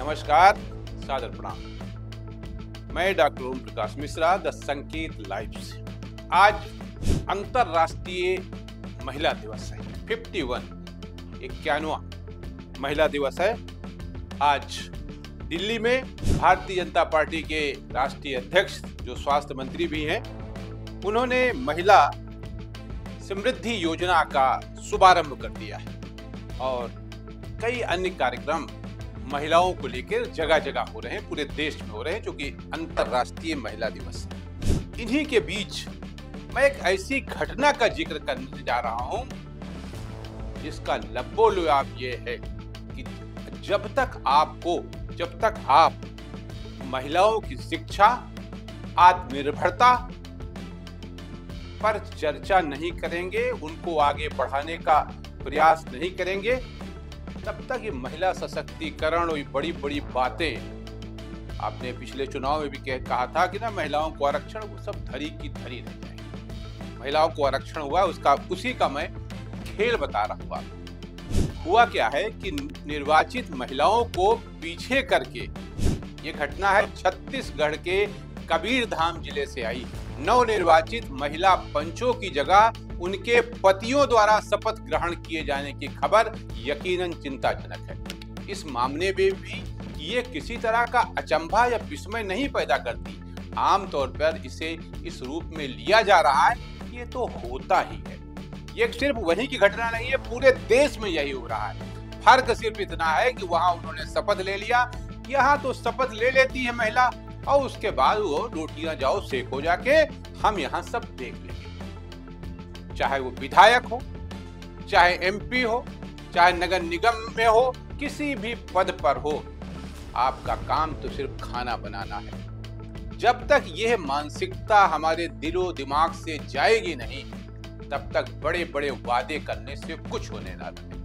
नमस्कार, सादर प्रणाम। मैं doctor Om Prakash Mishra, the Sanket live से। आज अंतरराष्ट्रीय महिला दिवस है। 51वां महिला दिवस है। आज दिल्ली में भारतीय जनता पार्टी के राष्ट्रीय अध्यक्ष, जो स्वास्थ्य मंत्री भी हैं, उन्होंने महिला समृद्धि योजना का शुभारंभ कर दिया है और कई अन्य कार्यक्रम महिलाओं को लेकर जगह जगह हो रहे हैं, पूरे देश में हो रहे हैं, जो कि अंतरराष्ट्रीय महिला दिवस है। इन्हीं के बीच मैं एक ऐसी घटना का जिक्र करने जा रहा हूं जिसका लब्बो-लुआब ये है कि जब तक आप महिलाओं की शिक्षा, आत्मनिर्भरता पर चर्चा नहीं करेंगे, उनको आगे बढ़ाने का प्रयास नहीं करेंगे, तब तक ये महिला सशक्तिकरण और बड़ी बड़ी बातें, आपने पिछले चुनाव में भी कहा था कि ना महिलाओं को आरक्षण, वो सब धरी की धरी रह जाएगी। महिलाओं को आरक्षण हुआ, उसी का मैं खेल बता रहा हूँ। हुआ क्या है कि निर्वाचित महिलाओं को पीछे करके, ये घटना है छत्तीसगढ़ के कबीरधाम जिले से आई। नवनिर्वाचित महिला पंचों की जगह उनके पतियों द्वारा शपथ ग्रहण किए जाने की खबर यकीनन चिंताजनक है। इस मामले में भी ये किसी तरह का अचंभा या विस्मय नहीं पैदा करती। आमतौर पर इसे इस रूप में लिया जा रहा है, ये तो होता ही है। ये सिर्फ वहीं की घटना नहीं है, पूरे देश में यही हो रहा है। फर्क सिर्फ इतना है कि वहां उन्होंने शपथ ले लिया, यहाँ तो शपथ ले लेती है महिला और उसके बाद वो रोटियां जाओ सेको जाके, हम यहाँ सब देख लेंगे। चाहे वो विधायक हो, चाहे एमपी हो, चाहे नगर निगम में हो, किसी भी पद पर हो, आपका काम तो सिर्फ खाना बनाना है। जब तक यह मानसिकता हमारे दिलो दिमाग से जाएगी नहीं, तब तक बड़े बड़े वादे करने से कुछ होने ना लगे।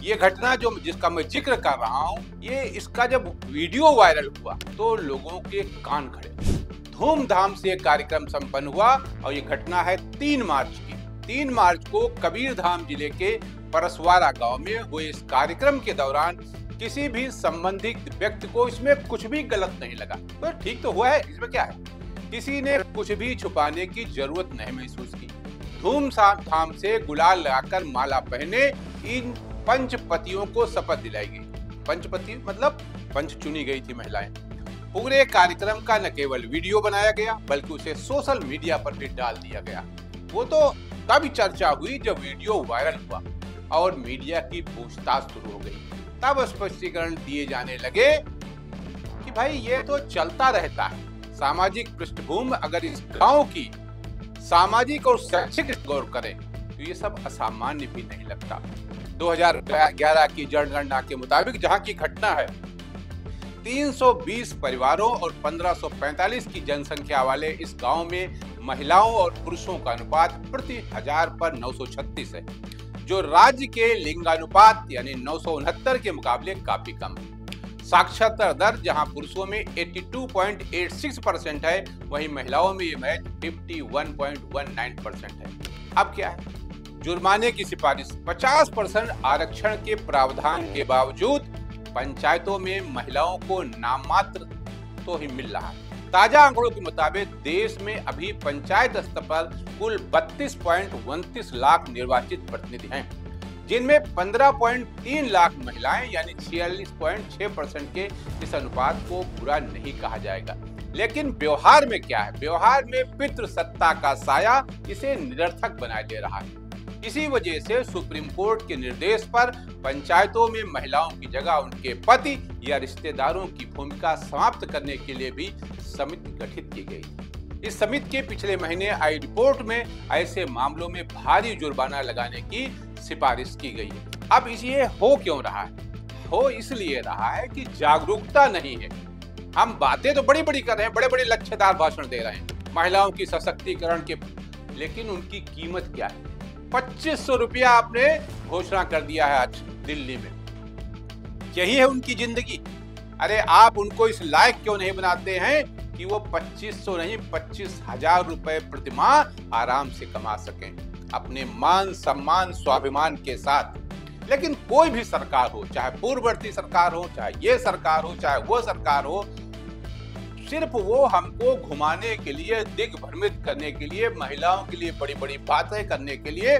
ये घटना जिसका मैं जिक्र कर रहा हूँ, इसका जब वीडियो वायरल हुआ तो लोगों के कान खड़े। धूमधाम से एक कार्यक्रम संपन्न हुआ और ये घटना है 3 मार्च की। 3 मार्च को कबीरधाम जिले के परसवाड़ा गांव में हुए इस कार्यक्रम के दौरान किसी भी संबंधित व्यक्ति को इसमें कुछ भी गलत नहीं लगा। तो ठीक तो हुआ है, इसमें क्या है? किसी ने कुछ भी छुपाने की जरूरत नहीं महसूस की। धूमधाम से गुलाल लगाकर माला पहने इन पंचपतियों को शपथ दिलाई गई। पंचपति मतलब पंच चुनी गई थी महिलाएं। पूरे कार्यक्रम का न केवल वीडियो बनाया गया, बल्कि उसे सोशल मीडिया पर भी डाल दिया गया। वो तो तब चर्चा हुई जब वीडियो वायरल हुआ और मीडिया की पूछताछ शुरू हो गई। तब स्पष्टीकरण दिए जाने लगे कि भाई ये तो चलता रहता है। सामाजिक पृष्ठभूमि अगर इस गांव की सामाजिक और शैक्षिक गौर करें तो ये सब असामान्य भी नहीं लगता। 2011 की जनगणना के मुताबिक जहां की घटना है, 320 परिवारों और 1545 की जनसंख्या वाले इस गांव में महिलाओं और पुरुषों का अनुपात प्रति 1000 पर 936 है, जो राज्य के लिंगानुपात यानी 969 के मुकाबले काफी कम है। साक्षरता दर जहां पुरुषों में 82.86% है, वहीं महिलाओं में ये मैच 51.19% है। अब क्या है? जुर्माने की सिफारिश। 50% आरक्षण के प्रावधान के बावजूद पंचायतों में महिलाओं को नाममात्र तो ही मिल रहा है। ताजा आंकड़ों के मुताबिक देश में अभी पंचायत स्तर पर कुल 32.29 लाख निर्वाचित प्रतिनिधि हैं, जिनमें 15.3 लाख महिलाएं यानी 46.6% के इस अनुपात को बुरा नहीं कहा जाएगा। लेकिन व्यवहार में क्या है? व्यवहार में पितृसत्ता का साया इसे निरर्थक बना दे रहा है। इसी वजह से सुप्रीम कोर्ट के निर्देश पर पंचायतों में महिलाओं की जगह उनके पति या रिश्तेदारों की भूमिका समाप्त करने के लिए भी समिति गठित की गई। इस समिति के पिछले महीने आई रिपोर्ट में ऐसे मामलों में भारी जुर्माना लगाने की सिफारिश की गई है। अब ये हो क्यों रहा है? हो इसलिए रहा है कि जागरूकता नहीं है। हम बातें तो बड़ी बड़ी कर रहे हैं, बड़े बड़े लक्ष्यदार भाषण दे रहे हैं महिलाओं की सशक्तिकरण के, लेकिन उनकी कीमत क्या है? 2500 रुपया आपने घोषणा कर दिया है आज दिल्ली में। यही है उनकी जिंदगी। अरे आप उनको इस लायक क्यों नहीं बनाते हैं कि वो 2500 नहीं 25,000 रुपए प्रति माह आराम से कमा सकें अपने मान सम्मान स्वाभिमान के साथ। लेकिन कोई भी सरकार हो, चाहे पूर्ववर्ती सरकार हो, चाहे ये सरकार हो, चाहे वो सरकार हो, सिर्फ वो हमको घुमाने के लिए, दिग्भ्रमित करने के लिए, महिलाओं के लिए बड़ी बड़ी बातें करने के लिए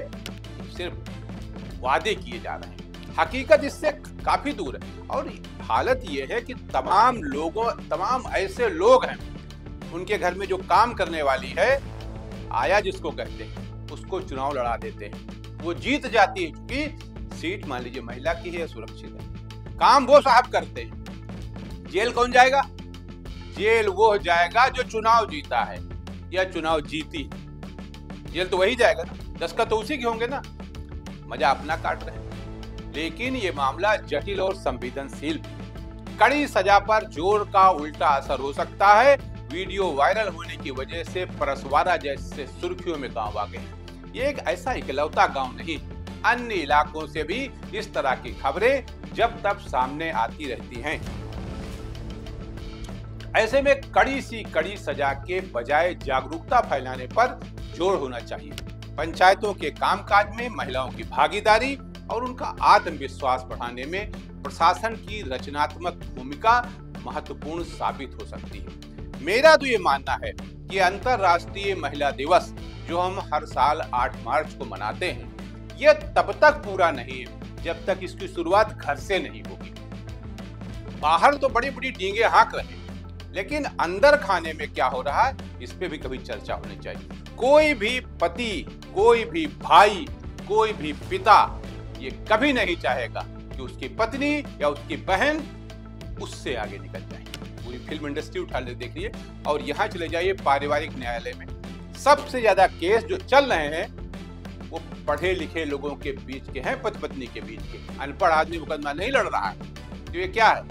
सिर्फ वादे किए जा रहे हैं। हकीकत इससे काफी दूर है। और हालत ये है कि तमाम ऐसे लोग हैं, उनके घर में जो काम करने वाली है, आया जिसको कहते हैं, उसको चुनाव लड़ा देते हैं। वो जीत जाती है क्योंकि सीट मान लीजिए महिला की है, सुरक्षित है, काम वो साहब करते हैं। जेल कौन जाएगा? जेल वो जाएगा जो चुनाव जीता है या चुनाव जीती है। जेल तो वही जाएगा ना, दस्तखत तो उसी के होंगे ना। मजा अपना काट रहे हैं। लेकिन ये मामला जटिल और संवेदनशील, कड़ी सजा पर जोर का उल्टा असर हो सकता है। वीडियो वायरल होने की वजह से परसवाड़ा जैसे सुर्खियों में गांव आ गए। ये एक ऐसा इकलौता गांव नहीं, अन्य इलाकों से भी इस तरह की खबरें जब तब सामने आती रहती हैं। ऐसे में कड़ी सजा के बजाय जागरूकता फैलाने पर जोर होना चाहिए। पंचायतों के कामकाज में महिलाओं की भागीदारी और उनका आत्मविश्वास बढ़ाने में प्रशासन की रचनात्मक भूमिका महत्वपूर्ण साबित हो सकती है। मेरा तो ये मानना है कि अंतर्राष्ट्रीय महिला दिवस जो हम हर साल 8 मार्च को मनाते हैं, यह तब तक पूरा नहीं है जब तक इसकी शुरुआत घर से नहीं होगी। बाहर तो बड़ी बड़ी डींगे हाँक रहे हैं, लेकिन अंदर खाने में क्या हो रहा है, इस पे भी कभी चर्चा होनी चाहिए। कोई भी पति, कोई भी भाई, कोई भी पिता ये कभी नहीं चाहेगा कि उसकी पत्नी या उसकी बहन उससे आगे निकल जाए। पूरी फिल्म इंडस्ट्री उठा ले देखिए, और यहाँ चले जाइए पारिवारिक न्यायालय में, सबसे ज्यादा केस जो चल रहे हैं वो पढ़े लिखे लोगों के बीच के हैं, पति पत्नी के बीच के। अनपढ़ आदमी मुकदमा नहीं लड़ रहा है। तो ये क्या है?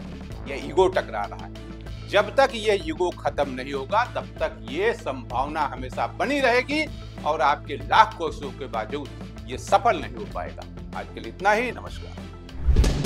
ये ईगो टकरा रहा है। जब तक ये ईगो खत्म नहीं होगा, तब तक ये संभावना हमेशा बनी रहेगी और आपके लाख कोशिशों के बावजूद ये सफल नहीं हो पाएगा। आज के लिए इतना ही। नमस्कार।